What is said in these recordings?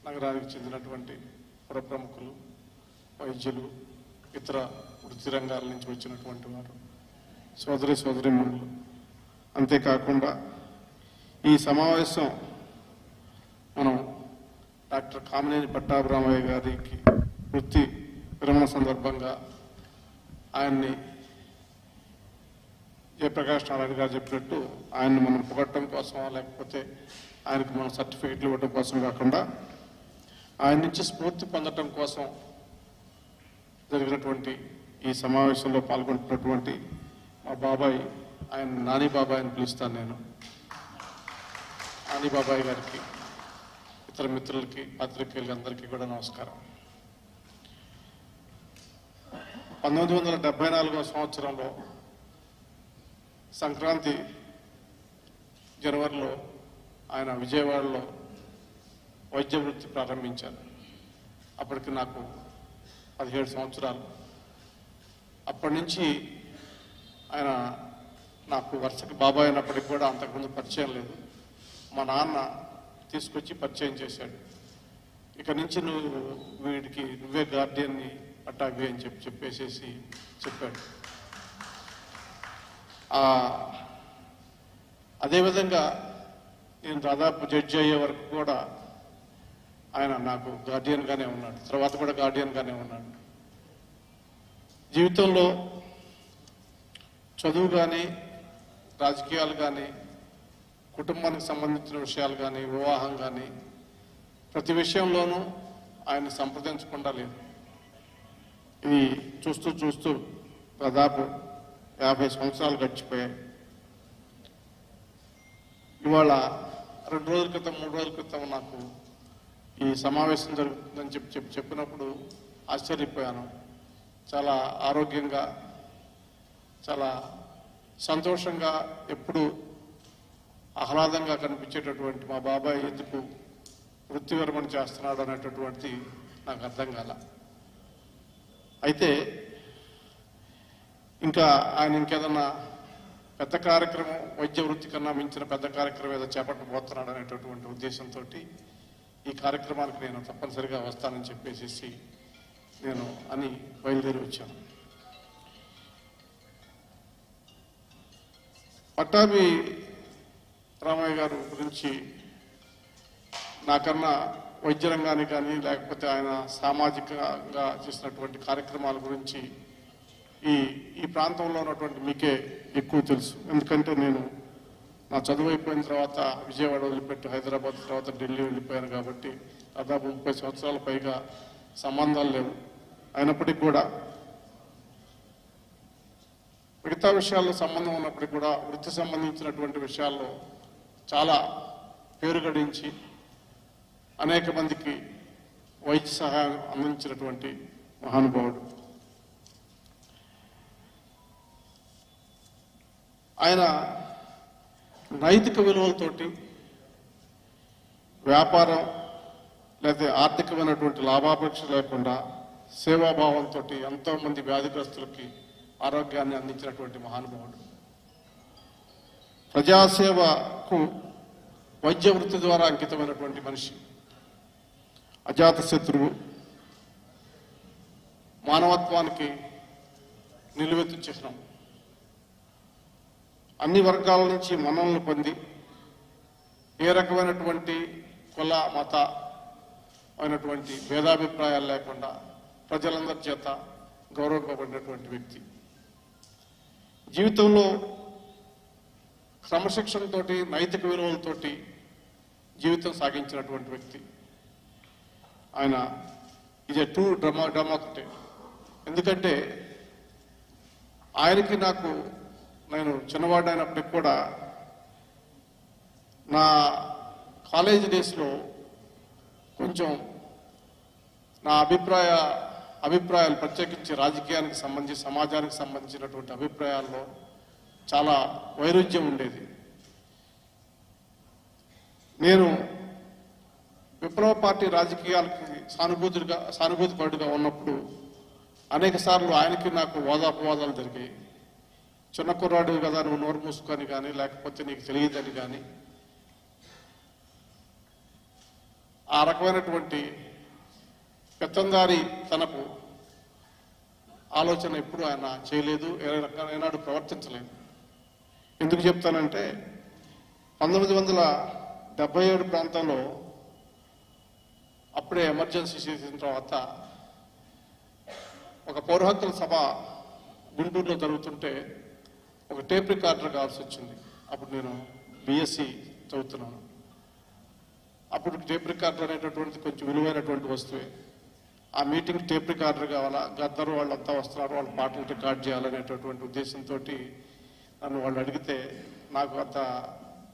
నగరానికి చెందినటువంటి పుర ప్రముఖులు, వైద్యులు, ఇతర వృత్తి రంగాల నుంచి వచ్చినటువంటి వారు, సోదరీమణులు, అంతేకాకుండా ఈ సమావేశం మనం డాక్టర్ కామినేని పట్టాభిరామయ్య గారికి వృత్తి విరమణ సందర్భంగా ఆయన్ని జయప్రకాష్ నారాయణ గారు చెప్పినట్టు ఆయన్ని మనం పొగట్టడం కోసం లేకపోతే ఆయనకు మనం సర్టిఫికెట్లు ఇవ్వడం కోసం కాకుండా ఆయన నుంచి స్ఫూర్తి పొందడం కోసం జరిగినటువంటి ఈ సమావేశంలో పాల్గొంటున్నటువంటి మా బాబాయ్, ఆయన నాని బాబాయ్ అని పిలుస్తాను నేను, నాని బాబాయ్ గారికి, ఇతర మిత్రులకి, పాత్రికేయులకి అందరికీ కూడా నమస్కారం. 1974వ సంవత్సరంలో సంక్రాంతి జనవరిలో ఆయన విజయవాడలో వైద్య వృత్తి ప్రారంభించారు. అప్పటికి నాకు 17 సంవత్సరాలు. అప్పటి నుంచి ఆయన నాకు వరుసకి బాబాయ్ అయినప్పటికి కూడా అంతకుముందు పరిచయం లేదు. మా నాన్న తీసుకొచ్చి పరిచయం చేశాడు. ఇక నుంచి వీడికి నువ్వే గార్డియన్ని పట్టాభి అని చెప్పేసేసి చెప్పాడు. అదేవిధంగా నేను దాదాపు జడ్జి అయ్యే వరకు కూడా ఆయన నాకు గార్డియన్గానే ఉన్నాడు. తర్వాత కూడా గార్డియన్గానే ఉన్నాడు. జీవితంలో చదువు కానీ, రాజకీయాలు కానీ, కుటుంబానికి సంబంధించిన విషయాలు కానీ, వివాహం కానీ, ప్రతి విషయంలోనూ ఆయన సంప్రదించకుండా లేదు. ఇది చూస్తూ చూస్తూ దాదాపు 50 సంవత్సరాలు గడిచిపోయాయి. ఇవాళ 2 రోజుల క్రితం 3 రోజుల క్రితం నాకు ఈ సమావేశం జరుగుతుందని చెప్పినప్పుడు ఆశ్చర్యపోయాను. చాలా ఆరోగ్యంగా, చాలా సంతోషంగా, ఎప్పుడు ఆహ్లాదంగా కనిపించేటటువంటి మా బాబాయ్ ఎందుకు వృత్తి విరమణ చేస్తున్నాడు అనేటటువంటిది నాకు అర్థం కాల. అయితే ఇంకా ఆయన ఇంకేదన్నా పెద్ద కార్యక్రమం, వైద్య వృత్తి కన్నా మించిన పెద్ద కార్యక్రమం ఏదో చేపట్టబోతున్నాడు అనేటటువంటి ఉద్దేశంతో ఈ కార్యక్రమానికి నేను తప్పనిసరిగా వస్తానని చెప్పేసి నేను అని బయలుదేరి వచ్చాను. పట్టాభి రామయ్య గారు గురించి నాకన్నా వైద్య రంగానికి కానీ, లేకపోతే ఆయన సామాజికంగా చేసినటువంటి కార్యక్రమాల గురించి ఈ ప్రాంతంలో ఉన్నటువంటి మీకే ఎక్కువ తెలుసు. ఎందుకంటే నేను నా చదువు అయిపోయిన తర్వాత విజయవాడ వదిలిపెట్టి హైదరాబాద్, తర్వాత ఢిల్లీ వెళ్ళిపోయాను. కాబట్టి దాదాపు 30 సంవత్సరాల పైగా సంబంధాలు లేవు. అయినప్పటికీ కూడా మిగతా విషయాల్లో సంబంధం ఉన్నప్పటికీ కూడా వృత్తి సంబంధించినటువంటి విషయాల్లో చాలా పేరు గడించి అనేక మందికి వైద్య సహాయం అందించినటువంటి మహానుభావుడు. ఆయన నైతిక విలువలతోటి, వ్యాపారం లేదా ఆర్థికమైనటువంటి లాభాపేక్ష లేకుండా సేవాభావంతో ఎంతోమంది వ్యాధిగ్రస్తులకి ఆరోగ్యాన్ని అందించినటువంటి మహానుభావుడు. ప్రజాసేవకు వైద్య వృత్తి ద్వారా అంకితమైనటువంటి మనిషి, అజాత శత్రువు, మానవత్వానికి నిలువెత్తు చిహ్నం. అన్ని వర్గాల నుంచి మన్ననలు పొంది ఏ రకమైనటువంటి కుల మత అయినటువంటి భేదాభిప్రాయాలు లేకుండా ప్రజలందరి చేత గౌరవింపబడినటువంటి వ్యక్తి. జీవితంలో క్రమశిక్షణతోటి, నైతిక విలువలతోటి జీవితం సాగించినటువంటి వ్యక్తి. ఆయన ఇది ట్రూ డెమోక్రట్. ఎందుకంటే ఆయనకి నాకు, నేను చిన్నవాడైనప్పటికి కూడా నా కాలేజీ డేస్లో కొంచెం నా అభిప్రాయాలు ప్రత్యేకించి రాజకీయానికి సంబంధించి, సమాజానికి సంబంధించినటువంటి అభిప్రాయాల్లో చాలా వైరుధ్యం ఉండేది. నేను విప్లవ పార్టీ రాజకీయాలకి సానుభూతిపరుడుగా ఉన్నప్పుడు అనేక సార్లు ఆయనకి నాకు వాదాపవాదాలు జరిగాయి. చిన్న కుర్రాడు కదా, నువ్వు నోరు మూసుకొని కానీ, లేకపోతే నీకు తెలియదని కానీ, ఆ రకమైనటువంటి పెత్తందారి తనకు ఆలోచన ఎప్పుడు ఆయన చేయలేదు, ఏనాడు ప్రవర్తించలేదు. ఎందుకు చెప్తానంటే 1977 ప్రాంతంలో అప్పుడే ఎమర్జెన్సీ చేసిన తర్వాత ఒక పౌర హక్కుల సభ గుంటూరులో జరుగుతుంటే ఒక టేప్ రికార్డర్ కావాల్సి వచ్చింది. అప్పుడు నేను బిఎస్సి చదువుతున్నాను. అప్పుడు టేప్ రికార్డర్ అనేటటువంటిది కొంచెం విలువైనటువంటి వస్తువే. ఆ మీటింగ్ టేప్ రికార్డర్ కావాలా, గద్దరు వాళ్ళంతా వస్తున్నారు, వాళ్ళ పాటలు రికార్డ్ చేయాలనేటటువంటి ఉద్దేశంతో నన్ను వాళ్ళు అడిగితే నాకు అంత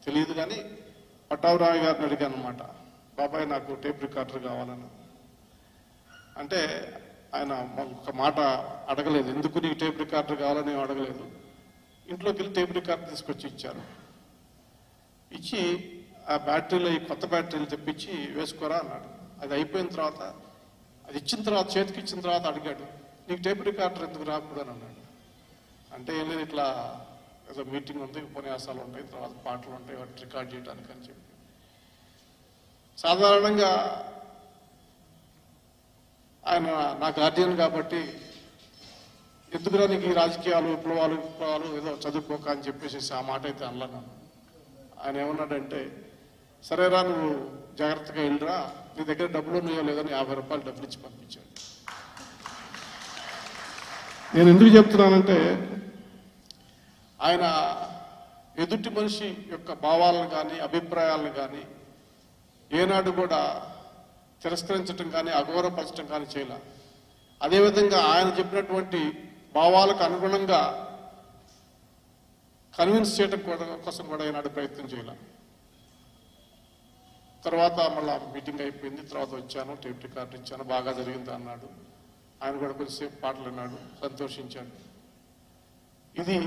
తెలియదు, కానీ పట్టాభిరావు గారిని అడిగాను అనమాట. బాబాయ్ నాకు టేప్ రికార్డర్ కావాలని. అంటే ఆయన ఒక మాట అడగలేదు, ఎందుకు నీకు టేప్ రికార్డర్ కావాలని అడగలేదు. ఇంట్లోకి వెళ్ళి టేప్ రికార్డర్ తీసుకొచ్చి ఇచ్చారు. ఇచ్చి ఆ బ్యాటరీలో ఈ కొత్త బ్యాటరీలు తెప్పించి వేసుకోరా అన్నాడు. అది అయిపోయిన తర్వాత, అది ఇచ్చిన తర్వాత, చేతికి ఇచ్చిన తర్వాత అడిగాడు, నీకు టేప్ రికార్డర్ ఎందుకు రాకూడదని అన్నాడు. అంటే ఏం లేదు, ఇట్లా ఏదో మీటింగ్ ఉంది, ఉపన్యాసాలు ఉంటాయి, తర్వాత పాటలు ఉంటాయి, వాటి రికార్డ్ చేయడానికి అని చెప్పి. సాధారణంగా ఆయన నా గార్డియన్ కాబట్టి ఎందుకురా నీకు ఈ రాజకీయాలు విప్లవాలు ఏదో చదువుకోక అని చెప్పేసి ఆ మాట అయితే అనలేను. ఆయన ఏమన్నాడంటే, సరేరా నువ్వు జాగ్రత్తగా వెళ్ళరా, నీ దగ్గర డబ్బులు ఉన్నాయో లేదని 50 రూపాయలు డబ్బులు ఇచ్చి పంపించాడు. నేను ఎందుకు చెప్తున్నానంటే, ఆయన ఎదుటి మనిషి యొక్క భావాలను కానీ అభిప్రాయాలను కానీ ఏనాడు కూడా తిరస్కరించడం కానీ అగౌరవపరచడం కానీ చేయాల. అదేవిధంగా ఆయన చెప్పినటువంటి భావాలకు అనుగుణంగా కన్విన్స్ చేయడం కోసం కూడా ఏనాడు ప్రయత్నం చేయాల. తర్వాత మళ్ళీ మీటింగ్ అయిపోయింది, తర్వాత వచ్చాను, టేప్ రికార్డు ఇచ్చాను, బాగా జరిగింది అన్నాడు. ఆయన కూడా కొద్దిసేపు పాటలు విన్నాడు, సంతోషించాడు. ఇది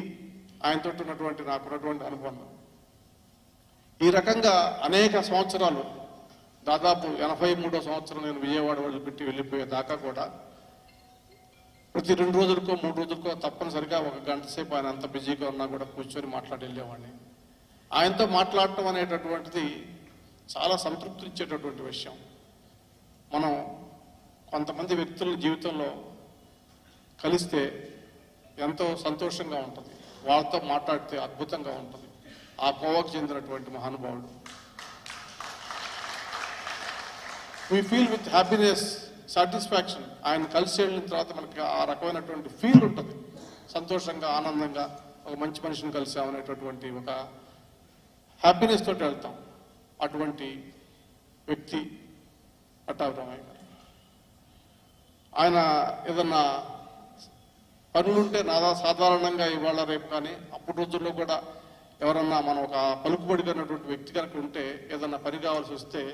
ఆయనతో నాకున్నటువంటి అనుబంధం. ఈ రకంగా అనేక సంవత్సరాలు, దాదాపు 83వ సంవత్సరం నేను విజయవాడ వదిలిపెట్టి వెళ్ళిపోయే దాకా కూడా ప్రతి 2 రోజులకో 3 రోజులకో తప్పనిసరిగా 1 గంట సేపు ఆయన అంత బిజీగా ఉన్నా కూడా కూర్చొని మాట్లాడి వెళ్ళేవాడిని. ఆయనతో మాట్లాడటం అనేటటువంటిది చాలా సంతృప్తి ఇచ్చేటటువంటి విషయం. మనం కొంతమంది వ్యక్తుల జీవితంలో కలిస్తే ఎంతో సంతోషంగా ఉంటుంది, వాళ్ళతో మాట్లాడితే అద్భుతంగా ఉంటుంది. ఆ కోవకు చెందినటువంటి మహానుభావుడు. We feel with happiness, satisfaction. ఆయన కలిసి వెళ్ళిన తర్వాత మనకి ఆ రకమైనటువంటి ఫీల్ ఉంటుంది, సంతోషంగా, ఆనందంగా, ఒక మంచి మనిషిని కలిసామనేటటువంటి ఒక హ్యాపీనెస్ తోటి వెళ్తాం. అటువంటి వ్యక్తి పట్టాభిరామయ్య గారు. ఆయన ఏదన్నా పనులుంటే సాధారణంగా ఇవాళ రేపు కానీ అప్పుడు రోజుల్లో కూడా ఎవరన్నా మనం ఒక పలుకుబడినటువంటి వ్యక్తి కనుక ఉంటే ఏదన్నా పని కావాల్సి వస్తే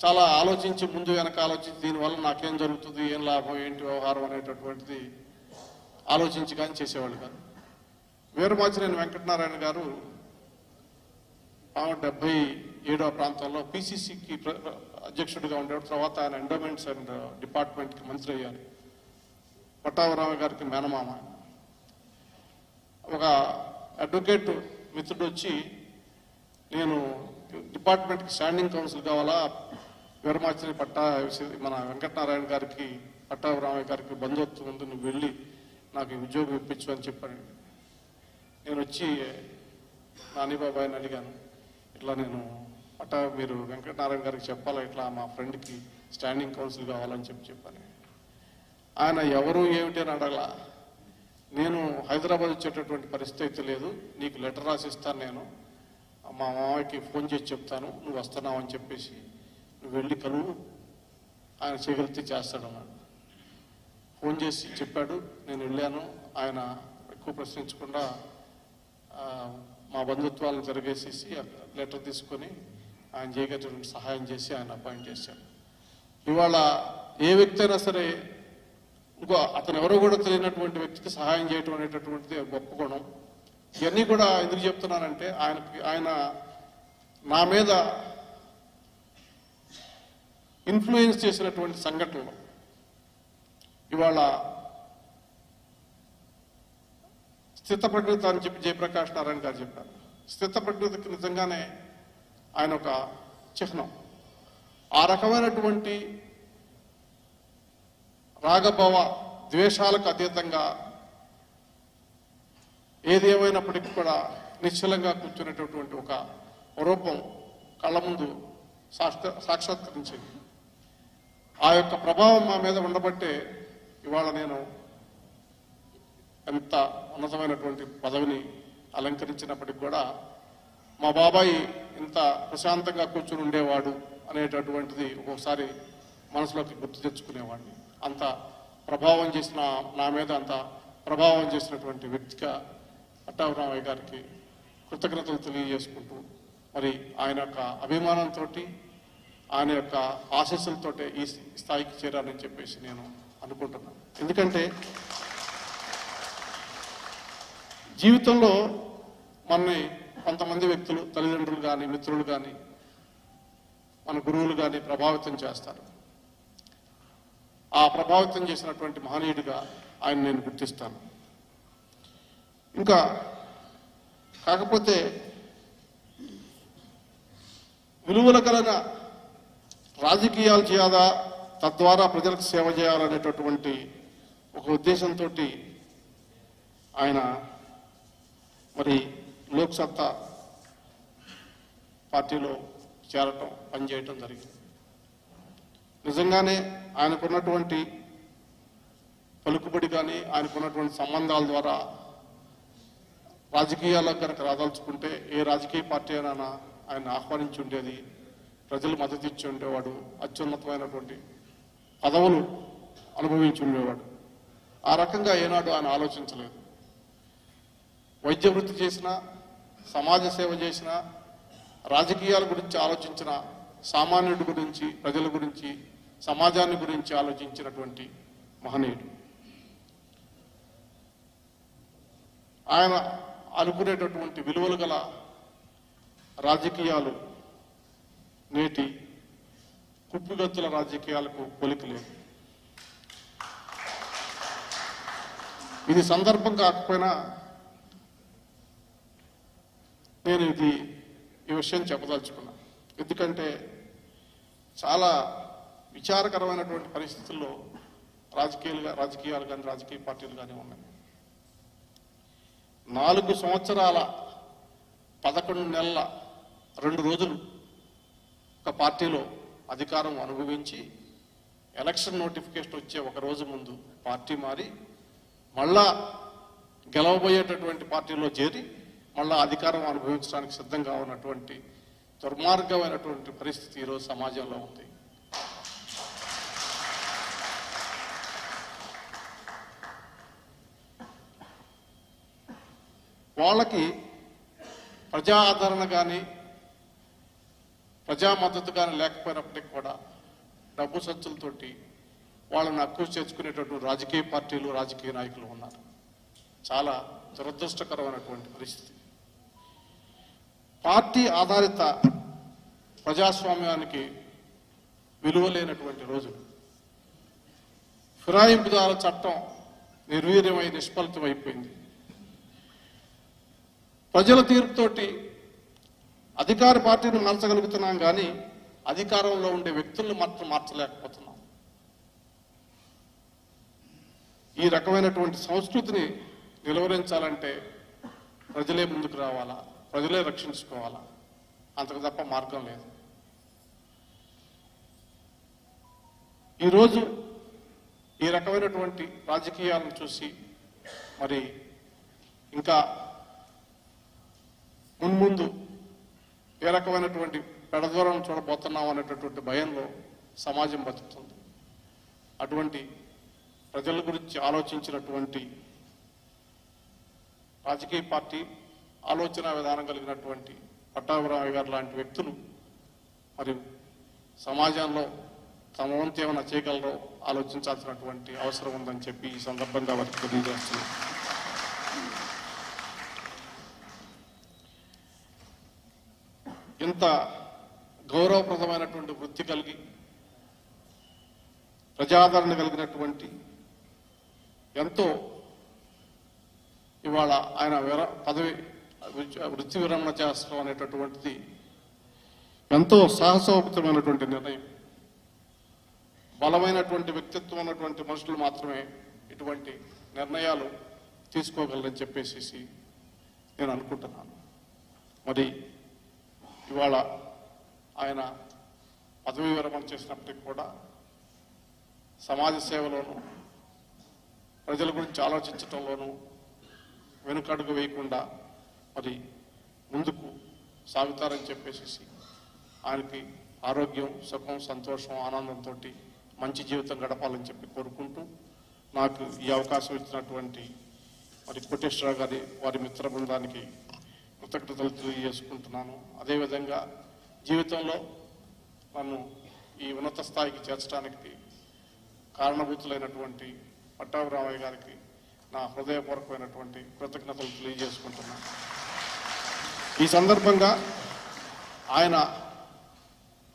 చాలా ఆలోచించి, ముందు వెనక ఆలోచించి, దీనివల్ల నాకేం జరుగుతుంది, ఏం లాభం, ఏంటి వ్యవహారం అనేటటువంటిది ఆలోచించి కానీ చేసేవాళ్ళు కాదు. వీరమాచినేని వెంకటనారాయణ గారు 77వ ప్రాంతంలో పిసిసికి అధ్యక్షుడిగా ఉండేవాడు. తర్వాత ఆయన ఎండోమెంట్స్ అండ్ డిపార్ట్మెంట్కి మంత్రి అయ్యారు. పట్టాభిరామయ్య గారికి మేనమామ. ఒక అడ్వకేట్ మిత్రుడు వచ్చి, నేను డిపార్ట్మెంట్కి స్టాండింగ్ కౌన్సిల్ కావాలా, వీరమాచినేని మన వెంకటనారాయణ గారికి, పట్టాభిరామయ్య గారికి బంధుత్వం ఉంది, నువ్వు వెళ్ళి నాకు ఉద్యోగం ఇప్పించు అని చెప్పాను. నేను వచ్చి నానిబాబాయిని అడిగాను, ఇట్లా నేను మీరు వెంకటనారాయణ గారికి చెప్పాలా, ఇట్లా మా ఫ్రెండ్కి స్టాండింగ్ కౌన్సిల్ కావాలని చెప్పాను. ఆయన ఎవరు ఏమిటి అని అడగలా. నేను హైదరాబాద్ వచ్చేటటువంటి పరిస్థితి అయితే లేదు, నీకు లెటర్ రాసిస్తాను, నేను మా మామయ్యకి ఫోన్ చేసి చెప్తాను, నువ్వు వస్తున్నావు అని చెప్పేసి నువ్వు వెళ్ళి కలువు, ఆయన చేయగలిగితే చేస్తాడన్నాడు. ఫోన్ చేసి చెప్పాడు, నేను వెళ్ళాను. ఆయన ఎక్కువ ప్రశ్నించకుండా మా బంధుత్వాలను జరిగేసేసి లెటర్ తీసుకొని ఆయన చేయగలిగినటువంటి సహాయం చేసి ఆయన అపాయింట్ చేశాడు. ఇవాళ ఏ వ్యక్తి అయినా సరే ఇంకో అతను ఎవరో కూడా తెలియనటువంటి వ్యక్తికి సహాయం చేయటం అనేటటువంటిది గొప్ప గుణం. ఇవన్నీ కూడా ఎందుకు చెప్తున్నానంటే, ఆయన నా మీద ఇన్ఫ్లుయెన్స్ చేసినటువంటి సంఘటనలు. ఇవాళ స్థితప్రజ్ఞత అని చెప్పి జయప్రకాష్ నారాయణ గారు చెప్పారు. స్థితప్రజ్ఞతకి నిజంగానే ఆయన ఒక చిహ్నం. ఆ రకమైనటువంటి రాగభవ ద్వేషాలకు అతీతంగా ఏది ఏమైనప్పటికీ కూడా నిశ్చలంగా కూర్చునేటటువంటి ఒక రూపం కళ్ళ ముందు సాక్షాత్కరించింది. ఆ యొక్క ప్రభావం మా మీద ఉండబట్టే ఇవాళ నేను ఎంత ఉన్నతమైనటువంటి పదవిని అలంకరించినప్పటికి కూడా మా బాబాయి ఇంత ప్రశాంతంగా కూర్చుని ఉండేవాడు అనేటటువంటిది ఒక్కొక్కసారి మనసులోకి గుర్తు తెచ్చుకునేవాడిని. అంత ప్రభావం చేసిన నా మీద అంత ప్రభావం చేసినటువంటి వ్యక్తిగా పట్టాభిరామయ్య గారికి కృతజ్ఞతలు తెలియజేసుకుంటూ మరి ఆయన యొక్క అభిమానంతో ఆయన యొక్క ఆశీస్సులతో ఈ స్థాయికి చేరాలని చెప్పేసి నేను అనుకుంటున్నాను. ఎందుకంటే జీవితంలో మనని కొంతమంది వ్యక్తులు, తల్లిదండ్రులు కానీ, మిత్రులు కానీ, మన గురువులు కానీ ప్రభావితం చేస్తారు. ఆ ప్రభావితం చేసినటువంటి మహనీయుడిగా ఆయన నేను గుర్తిస్తాను. ఇంకా కాకపోతే విలువల కలిగిన రాజకీయాలు చేయాలా, తద్వారా ప్రజలకు సేవ చేయాలనేటటువంటి ఒక ఉద్దేశంతో ఆయన మరి లోక్సత్తా పార్టీలో చేరటం, పనిచేయటం జరిగింది. నిజంగానే ఆయనకున్నటువంటి పలుకుబడి కానీ, ఆయనకున్నటువంటి సంబంధాల ద్వారా రాజకీయాల్లో కనుక రాదలుచుకుంటే ఏ రాజకీయ పార్టీ అయినా ఆయన ఆహ్వానించి ఉండేది, ప్రజలు మద్దతు ఇచ్చి ఉండేవాడు, అత్యున్నతమైనటువంటి పదవులు అనుభవించి ఉండేవాడు. ఆ రకంగా ఏనాడు ఆయన ఆలోచించలేదు. వైద్య వృత్తి చేసినా, సమాజ సేవ చేసినా, రాజకీయాల గురించి ఆలోచించిన, సామాన్యుడి గురించి, ప్రజల గురించి, సమాజాన్ని గురించి ఆలోచించినటువంటి మహనీయుడు. ఆయన అనుకునేటటువంటి విలువలు గల రాజకీయాలు నేటి కుప్పిగత్తుల రాజకీయాలకు పోలికలేదు. ఇది సందర్భం కాకపోయినా నేను ఈ విషయం చెప్పదలుచుకున్నా. ఎందుకంటే చాలా విచారకరమైనటువంటి పరిస్థితుల్లో రాజకీయాలు కానీ, రాజకీయ పార్టీలు కానీ ఉన్నాయి. 4 సంవత్సరాల 11 నెలల 2 రోజులు ఒక పార్టీలో అధికారం అనుభవించి ఎలక్షన్ నోటిఫికేషన్ వచ్చే ఒక రోజు ముందు పార్టీ మారి మళ్ళా గెలవబోయేటటువంటి పార్టీలో చేరి మళ్ళా అధికారం అనుభవించడానికి సిద్ధంగా ఉన్నటువంటి దుర్మార్గమైనటువంటి పరిస్థితి ఈరోజు సమాజంలో ఉంది. వాళ్ళకి ప్రజా ఆదరణ కానీ, ప్రజా మద్దతు కానీ లేకపోయినప్పటికీ కూడా డబ్బు సంచులతోటి వాళ్ళని అక్కువ చేర్చుకునేటటువంటి రాజకీయ పార్టీలు, రాజకీయ నాయకులు ఉన్నారు. చాలా దురదృష్టకరమైనటువంటి పరిస్థితి. పార్టీ ఆధారిత ప్రజాస్వామ్యానికి విలువ లేనటువంటి రోజులు. ఫిరాయింపుదారుల చట్టం నిర్వీర్యమై నిష్ఫలితం అయిపోయింది. ప్రజల తీర్పుతోటి అధికార పార్టీని మార్చగలుగుతున్నాం కానీ అధికారంలో ఉండే వ్యక్తులను మాత్రం మార్చలేకపోతున్నాం. ఈ రకమైనటువంటి సంస్కృతిని నిలువరించాలంటే ప్రజలే ముందుకు రావాలా, ప్రజలే రక్షించుకోవాలా, అంతకు తప్ప మార్గం లేదు. ఈరోజు ఈ రకమైనటువంటి రాజకీయాలను చూసి మరి ఇంకా మున్ముందు ఏ రకమైనటువంటి పెడదూరం చూడబోతున్నాం అనేటటువంటి భయంలో సమాజం బతుకుతుంది. అటువంటి ప్రజల గురించి ఆలోచించినటువంటి రాజకీయ పార్టీ ఆలోచన విధానం కలిగినటువంటి పట్టాభిరామయ్య గారు లాంటి వ్యక్తులు మరి సమాజంలో తమ వంతు ఏమైనా చేయగలరో ఆలోచించాల్సినటువంటి అవసరం ఉందని చెప్పి ఈ సందర్భంగా వారికి తెలియజేస్తున్నారు. ఇంత గౌరవప్రదమైనటువంటి వృత్తి కలిగి ప్రజాదరణ కలిగినటువంటి ఎంతో ఇవాళ ఆయన పదవి వృత్తి విరమణ చేస్తాం అనేటటువంటిది ఎంతో సాహసోపేతమైనటువంటి నిర్ణయం. బలమైనటువంటి వ్యక్తిత్వం ఉన్నటువంటి మనుషులు మాత్రమే ఇటువంటి నిర్ణయాలు తీసుకోగలరని చెప్పేసి నేను అనుకుంటున్నాను. మరి ఇవాళ ఆయన పదవీ విరమణ చేసినప్పటికీ కూడా సమాజ సేవలోనూ ప్రజల గురించి ఆలోచించటంలోనూ వెనుకడుగు వేయకుండా మరి ముందుకు సాగుతారని చెప్పేసి ఆయనకి ఆరోగ్యం, సుఖం, సంతోషం, ఆనందంతో మంచి జీవితం గడపాలని చెప్పి కోరుకుంటూ నాకు ఈ అవకాశం ఇచ్చినటువంటి మరి కోటేశ్వరరావు గారి వారి మిత్ర బృందానికి కృతజ్ఞతలు తెలియజేసుకుంటున్నాను. అదేవిధంగా జీవితంలో నన్ను ఈ ఉన్నత స్థాయికి చేర్చడానికి కారణభూతులైనటువంటి పట్టాభిరామయ్య గారికి నా హృదయపూర్వకమైనటువంటి కృతజ్ఞతలు తెలియజేసుకుంటున్నాను. ఈ సందర్భంగా ఆయన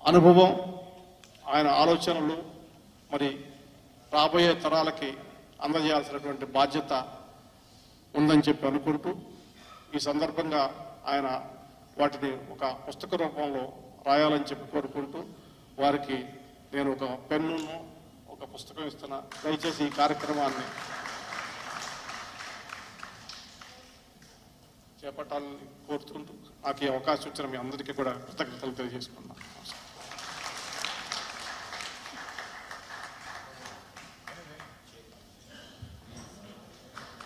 అనుభవం, ఆయన ఆలోచనలు మరి రాబోయే తరాలకి అందజేయాల్సినటువంటి బాధ్యత ఉందని చెప్పి అనుకుంటూ ఈ సందర్భంగా ఆయన వాటిని ఒక పుస్తక రూపంలో రాయాలని చెప్పి కోరుకుంటూ వారికి నేను ఒక పెన్నును ఒక పుస్తకం ఇస్తున్నా. దయచేసి ఈ కార్యక్రమాన్ని చేపట్టాలని కోరుతుంటూ నాకు ఈ అవకాశం ఇచ్చిన మీ అందరికీ కూడా కృతజ్ఞతలు తెలియజేసుకున్నాను.